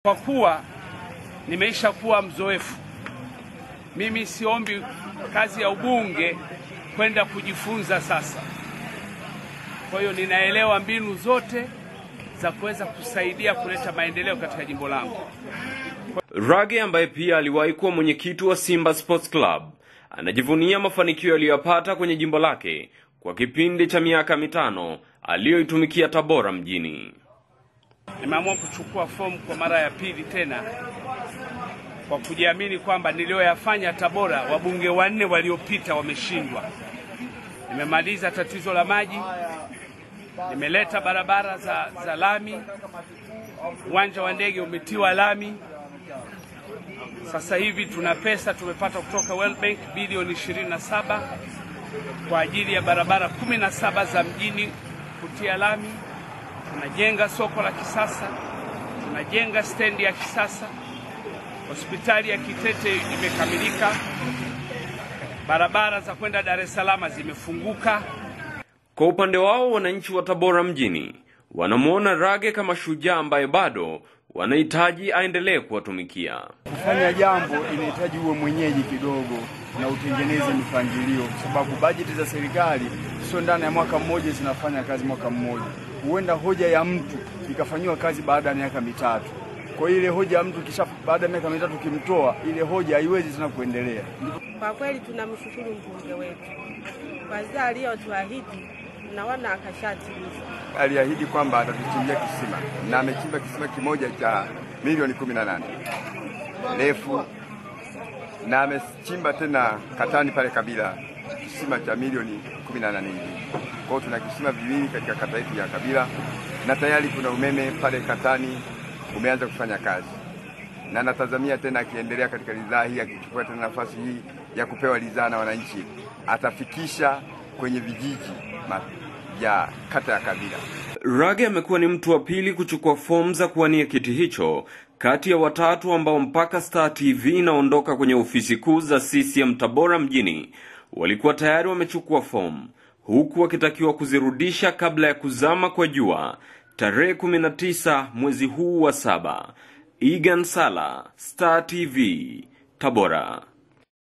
Kwa kuwa nimeisha kuwa mzoefu, mimi siombi kazi ya ubunge kwenda kujifunza sasa. Kwa hiyo ninaelewa mbinu zote za kuweza kusaidia kuleta maendeleo katika jimbo langu. Rage ambaye pia aliwahi kuwa mwenyekiti wa Simba Sports Club anajivunia mafanikio aliyopata kwenye jimbo lake kwa kipindi cha miaka 5 aliyoitumikia Tabora mjini. Nimeamua kuchukua fomu kwa mara ya pili tena kwa kujiamini kwamba nilioyafanya Tabora wabunge 4 waliopita wameshindwa. Nimemaliza tatizo la maji, nimeleta barabara za lami, uwanja wa ndege umetiwa lami. Sasa hivi tuna pesa tumepata kutoka World Bank bilioni 27 kwa ajili ya barabara 17 za mjini kutia lami. Tunajenga soko la kisasa, tunajenga stendi ya kisasa, hospitali ya Kitete imekamilika, barabara za kwenda Dar es Salaam zimefunguka. Kwa upande wao, wananchi wa Tabora mjini wanamuona Rage kama shujaa ambaye bado wanahitaji aendelee kuwatumikia. Kufanya jambo inahitaji uwe mwenyeji kidogo na utengeneze mipangilio, kwa sababu bajeti za serikali sio ndani ya mwaka mmoja zinafanya kazi mwaka mmoja. Huenda hoja ya mtu ikafanywa kazi baada ya miaka 3. Kwa ile hoja ya mtu kisha baada ya miaka 3 kimtoa, ile hoja haiwezi tena kuendelea. Kwa kweli tunamshukuru mbunge wetu kwa zile aliyotuahidi, naona akashatimiza. Aliahidi kwamba atatuchimbia kisima na amechimba kisima kimoja cha milioni 18 refu, na amechimba tena Katani pale Kabila kisima cha milioni 18. Kwa hiyo tuna kisima viwili katika kata yetu ya Kabila, na tayari kuna umeme pale Katani umeanza kufanya kazi, na natazamia tena akiendelea katika ridhaa hii, akichukua tena nafasi hii ya kupewa ridhaa na wananchi, atafikisha kwenye vijiji ya kata ya Kabila. Rage amekuwa ni mtu wa pili kuchukua fomu za kuwania kiti hicho kati ya watatu ambao mpaka Star TV inaondoka kwenye ofisi kuu za CCM Tabora mjini walikuwa tayari wamechukua fomu, huku wakitakiwa kuzirudisha kabla ya kuzama kwa jua tarehe 19 mwezi huu wa 7. Egan Sala, Star TV, Tabora.